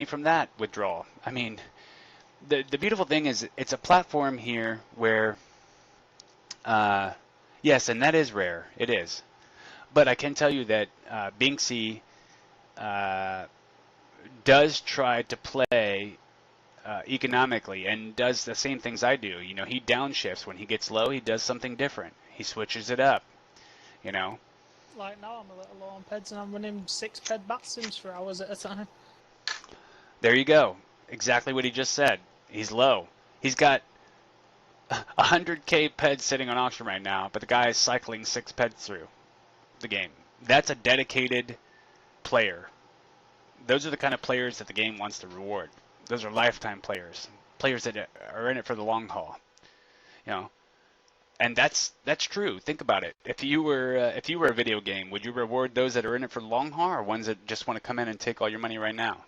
from that withdrawal. I mean, the beautiful thing is it's a platform here where, uh, yes, and that is rare. It is. But I can tell you that Binksy uh, does try to play economically and does the same things I do. You know, he downshifts when he gets low. He does something different. He switches it up. You know, Like now I'm a little low on peds and I'm running 6 ped bat sims for hours at a time. there you go. Exactly what he just said. He's low. He's got 100k peds sitting on auction right now, but the guy is cycling 6 peds through the game. That's a dedicated player. Those are the kind of players that the game wants to reward. Those are lifetime players, players that are in it for the long haul. You know, and that's true. Think about it. If you were a video game, would you reward those that are in it for the long haul, or ones that just want to come in and take all your money right now?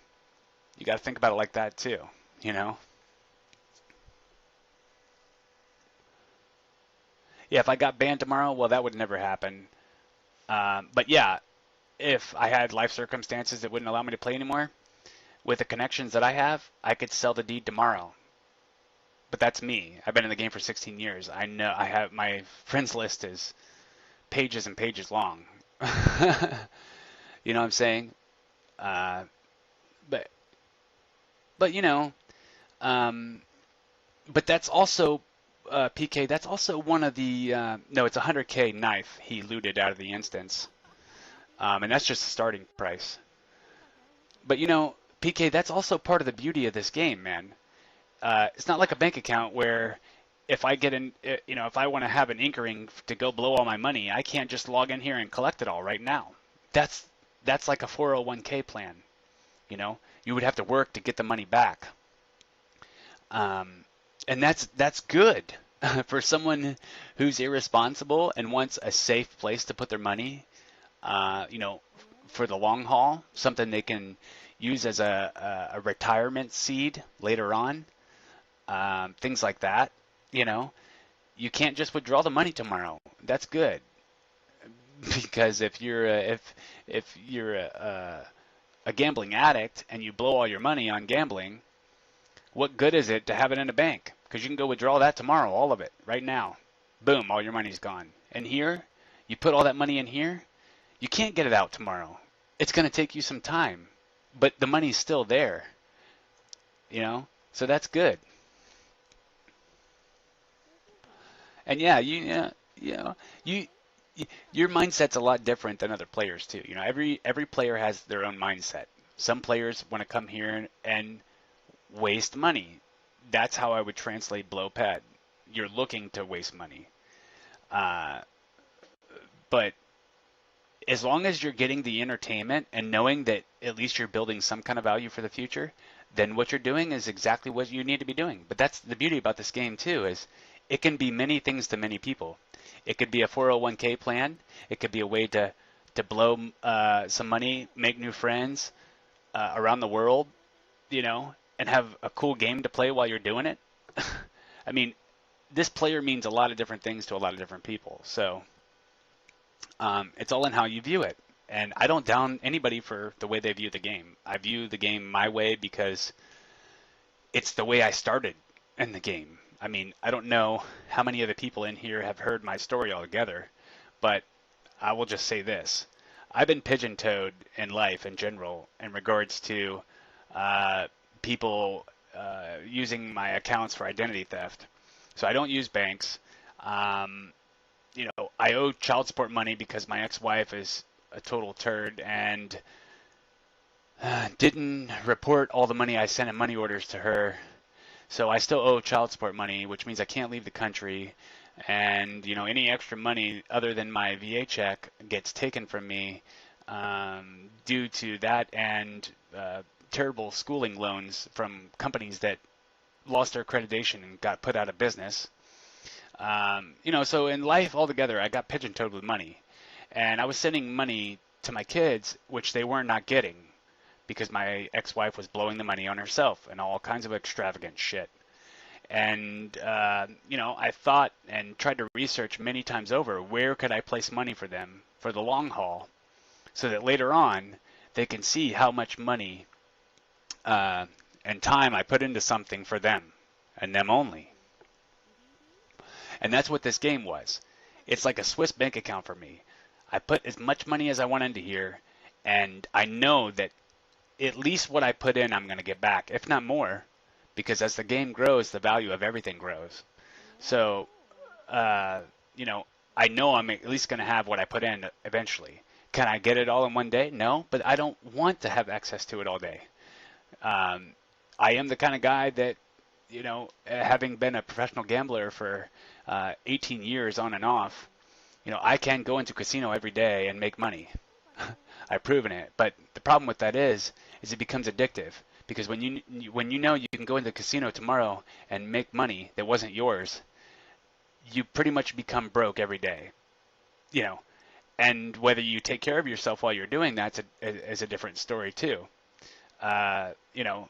You got to think about it like that too. You know. Yeah, if I got banned tomorrow, well, that would never happen. But yeah, if I had life circumstances that wouldn't allow me to play anymore, with the connections that I have, I could sell the deed tomorrow. But that's me. I've been in the game for 16 years. I know I have my friends list is pages and pages long. You know what I'm saying? Uh, but but you know, um, but that's also PK. That's also one of the no, it's a 100k knife he looted out of the instance, and that's just the starting price. But you know, PK, that's also part of the beauty of this game, man. It's not like a bank account where if I get in, you know, if I want to have an inkering to go blow all my money, I can't just log in here and collect it all right now. That's that's like a 401k plan. You know, you would have to work to get the money back, um, and that's good for someone who's irresponsible and wants a safe place to put their money. You know, for the long haul, something they can use as a retirement seed later on, things like that. You know, you can't just withdraw the money tomorrow. That's good because if you're a gambling addict and you blow all your money on gambling, what good is it to have it in a bank? Because you can go withdraw that tomorrow, all of it, right now. Boom, all your money's gone. And here, you put all that money in here, you can't get it out tomorrow. It's going to take you some time, but the money's still there, you know? So that's good. And yeah, you know, you your mindset's a lot different than other players too. You know, every player has their own mindset. Some players want to come here and waste money. That's how I would translate blow pad. You're looking to waste money. Uh, but as long as you're getting the entertainment and knowing that at least you're building some kind of value for the future, then what you're doing is exactly what you need to be doing. But that's the beauty about this game too, is it can be many things to many people. It could be a 401k plan. It could be a way to blow some money, make new friends around the world, you know, and have a cool game to play while you're doing it. I mean, this player means a lot of different things to a lot of different people. So it's all in how you view it. And I don't down anybody for the way they view the game. I view the game my way because it's the way I started in the game. I mean, I don't know how many of the people in here have heard my story altogether, but I will just say this. I've been pigeon-toed in life in general in regards to uh, people using my accounts for identity theft. So I don't use banks. Um, you know, I owe child support money because my ex-wife is a total turd and didn't report all the money I sent in money orders to her. So I still owe child support money, which means I can't leave the country. And, you know, any extra money other than my VA check gets taken from me due to that and terrible schooling loans from companies that lost their accreditation and got put out of business. You know, so in life altogether, I got pigeon-toed with money. And I was sending money to my kids, which they were not getting because my ex-wife was blowing the money on herself and all kinds of extravagant shit. And, you know, I thought and tried to research many times over where could I place money for them for the long haul so that later on they can see how much money uh, and time I put into something for them and them only. And that's what this game was. It's like a Swiss bank account for me. I put as much money as I want into here, and I know that at least what I put in, I'm going to get back, if not more, because as the game grows, the value of everything grows. So, uh, you know, I know I'm at least going to have what I put in eventually. Can I get it all in one day? No, but I don't want to have access to it all day. Um, I am the kind of guy that, having been a professional gambler for 18 years on and off, I can go into casino every day and make money. I've proven it. But the problem with that is it becomes addictive because when you know you can go into the casino tomorrow and make money that wasn't yours, you pretty much become broke every day. You know, and whether you take care of yourself while you're doing that is a different story too. Uh, you know,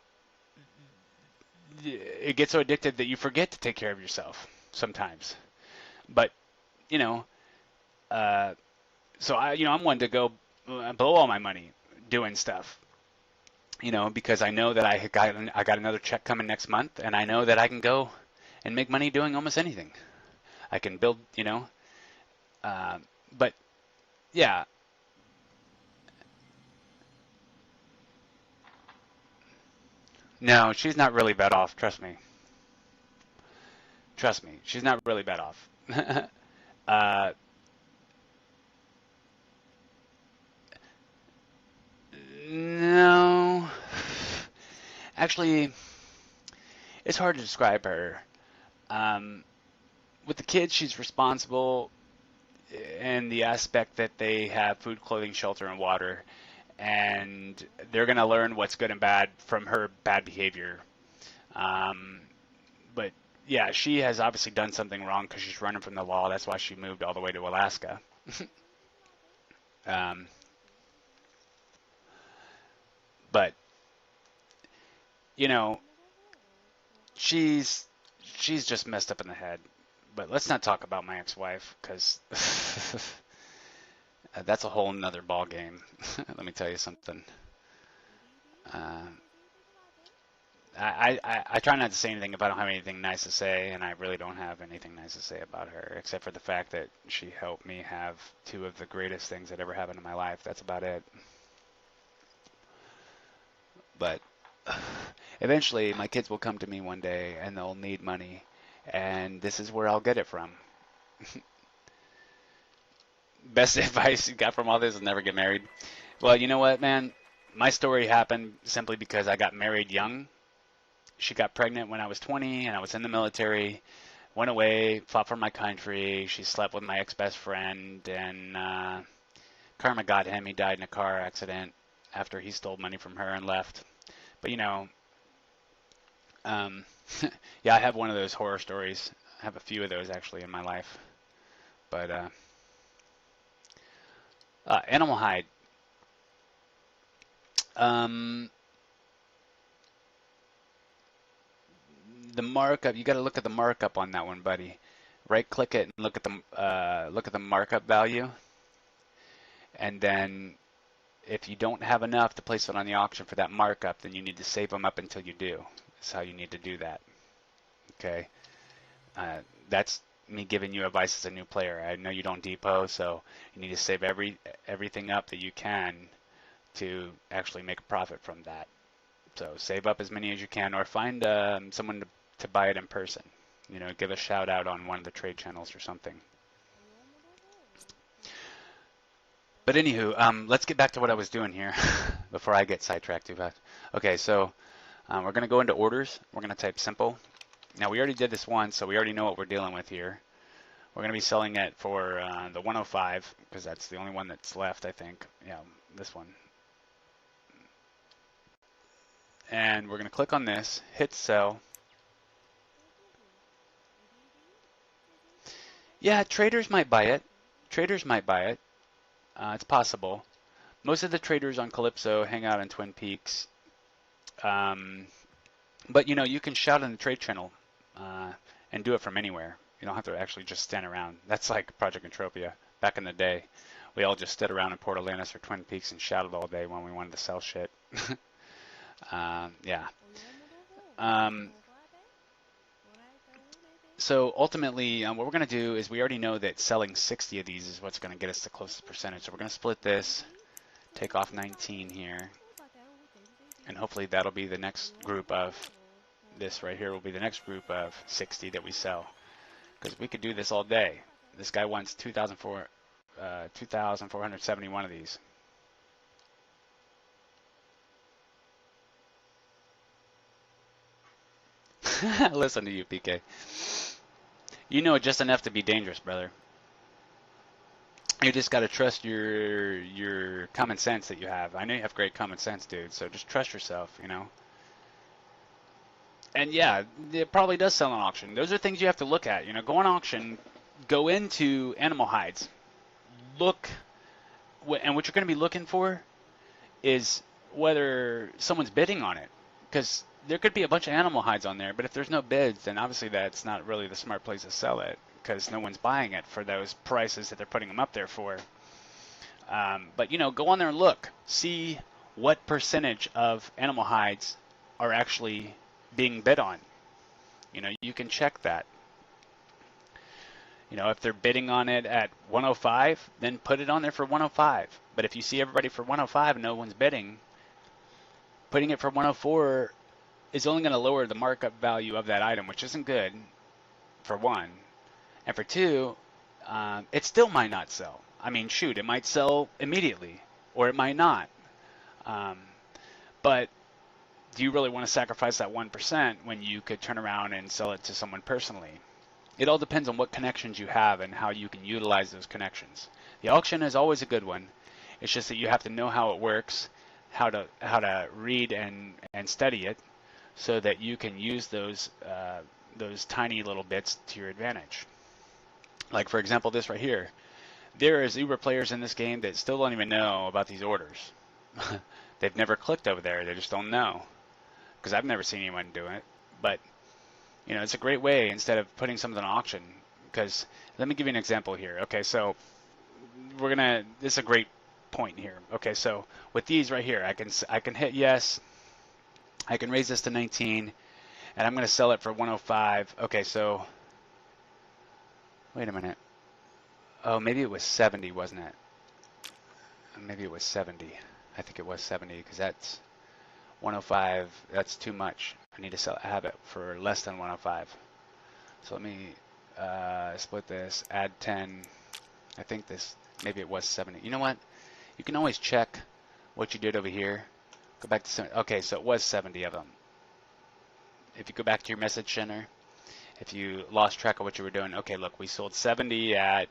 it gets so addictive that you forget to take care of yourself sometimes. But you know, uh, so I'm one to go blow all my money doing stuff. Because I know that I got another check coming next month, and I know that I can go and make money doing almost anything. I can build, uh, but yeah, no, she's not really bad off. Trust me, she's not really bad off. uh, no, actually, it's hard to describe her. Um, with the kids, she's responsible in the aspect that they have food, clothing, shelter, and water, and they're going to learn what's good and bad from her bad behavior. Um, but yeah, she has obviously done something wrong because she's running from the law. That's why she moved all the way to Alaska. um, but you know, she's she's just messed up in the head. But let's not talk about my ex-wife because that's a whole nother ball game. Let me tell you something. Uh, I try not to say anything if I don't have anything nice to say, and I really don't have anything nice to say about her, except for the fact that she helped me have two of the greatest things that ever happened in my life. That's about it. But eventually, my kids will come to me one day, and they'll need money, and this is where I'll get it from. Best advice you got from all this is never get married. Well, you know what, man? My story happened simply because I got married young. She got pregnant when I was 20, and I was in the military. Went away, fought for my country. She slept with my ex-best friend, and karma got him. He died in a car accident after he stole money from her and left. But um, yeah, I have one of those horror stories. I have a few of those actually in my life. But animal hide. Um, the markup. You got to look at the markup on that one, buddy. Right click it and look at the markup value, and then if you don't have enough to place it on the auction for that markup, then you need to save them up until you do. That's how you need to do that. Okay, that's me giving you advice as a new player. I know you don't depot, so you need to save everything up that you can to actually make a profit from that. So save up as many as you can, or find someone to buy it in person. Give a shout out on one of the trade channels or something. But anywho, let's get back to what I was doing here before I get sidetracked too fast. Okay, so we're going to go into orders. We're going to type simple. Now we already did this once, so we already know what we're dealing with here. We're going to be selling it for the 105 because that's the only one that's left, I think. Yeah, this one. And we're going to click on this, hit sell. Yeah, traders might buy it. Traders might buy it. It's possible. Most of the traders on Calypso hang out in Twin Peaks. But you can shout in the trade channel and do it from anywhere. You don't have to actually just stand around. That's like Project Entropia. Back in the day, we all just stood around in Port Atlantis or Twin Peaks and shouted all day when we wanted to sell shit. Yeah. Um, so ultimately, what we're going to do is we already know that selling 60 of these is what's going to get us the closest percentage. So we're going to split this, take off 19 here, and hopefully that'll be the next group of, this right here will be the next group of 60 that we sell. Because we could do this all day. This guy wants 2,471 of these. Listen to you, PK. You know just enough to be dangerous, brother. You just got to trust your common sense that you have. I know you have great common sense, dude. So just trust yourself, you know. And yeah, it probably does sell on auction. Those are things you have to look at. You know, go on auction, go into animal hides, look, and what you're going to be looking for is whether someone's bidding on it, because there could be a bunch of animal hides on there, but if there's no bids, then obviously that's not really the smart place to sell it, because no one's buying it for those prices that they're putting them up there for. But you know, go on there and look, see what percentage of animal hides are actually being bid on. You know, you can check that. You know, if they're bidding on it at 105, then put it on there for 105. But if you see everybody for 105 and no one's bidding, putting it for 104 is only going to lower the markup value of that item, which isn't good, for one. And for two, it still might not sell. I mean, shoot, it might sell immediately, or it might not. Um, but do you really want to sacrifice that 1% when you could turn around and sell it to someone personally? It all depends on what connections you have and how you can utilize those connections. The auction is always a good one. It's just that you have to know how it works, how to read and study it, so that you can use those tiny little bits to your advantage. Like for example, this right here. There is Uber players in this game that still don't even know about these orders. They've never clicked over there. They just don't know, because I've never seen anyone do it. But you know, it's a great way instead of putting something on auction. Because let me give you an example here. Okay, so this is a great point here. Okay, so with these right here, I can hit yes. I can raise this to 19, and I'm going to sell it for 105. Okay, so wait a minute. Oh, maybe it was 70, wasn't it? Maybe it was 70. I think it was 70, because that's 105. That's too much. I need to have it for less than 105. So let me split this, add 10. I think maybe it was 70. You know what? You can always check what you did over here. Go back to 70. Okay, so it was 70 of them. If you go back to your message center, if you lost track of what you were doing, okay, look, we sold 70 at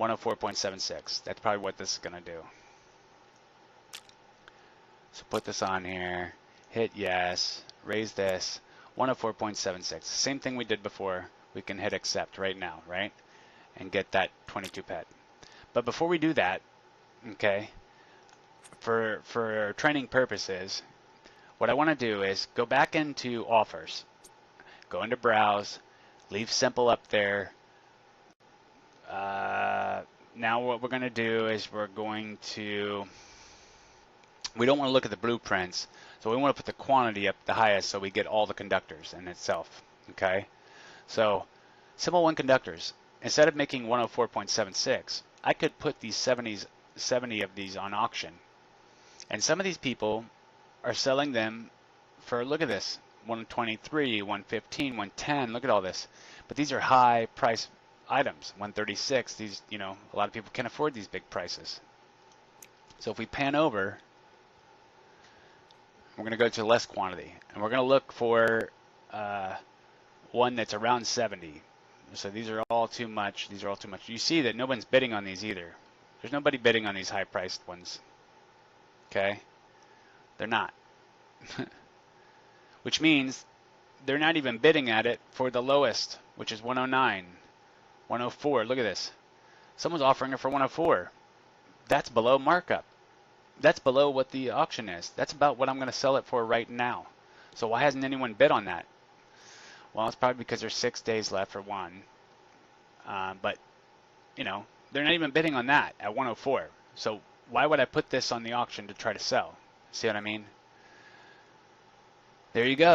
104.76. That's probably what this is going to do. So put this on here, hit yes, raise this, 104.76. Same thing we did before. We can hit accept right now, right? And get that 22 pet. But before we do that, okay, for training purposes, what I want to do is go back into offers, go into browse, leave simple up there. Now what we're going to do is we don't want to look at the blueprints, so we want to put the quantity up the highest so we get all the conductors in itself, okay? So simple one conductors, instead of making 104.76, I could put these 70 of these on auction. And some of these people are selling them for, look at this, 123, 115, 110, look at all this. But these are high price items, 136. These, you know, a lot of people can't afford these big prices. So if we pan over, we're going to go to less quantity, and we're going to look for one that's around 70. So these are all too much. These are all too much. You see that no one's bidding on these either. There's nobody bidding on these high-priced ones. Okay? They're not. Which means they're not even bidding at it for the lowest, which is 109, 104. Look at this. Someone's offering it for 104. That's below markup. That's below what the auction is. That's about what I'm going to sell it for right now. So why hasn't anyone bid on that? Well, it's probably because there's 6 days left for one. But, you know, they're not even bidding on that at 104. So why would I put this on the auction to try to sell? See what I mean? There you go.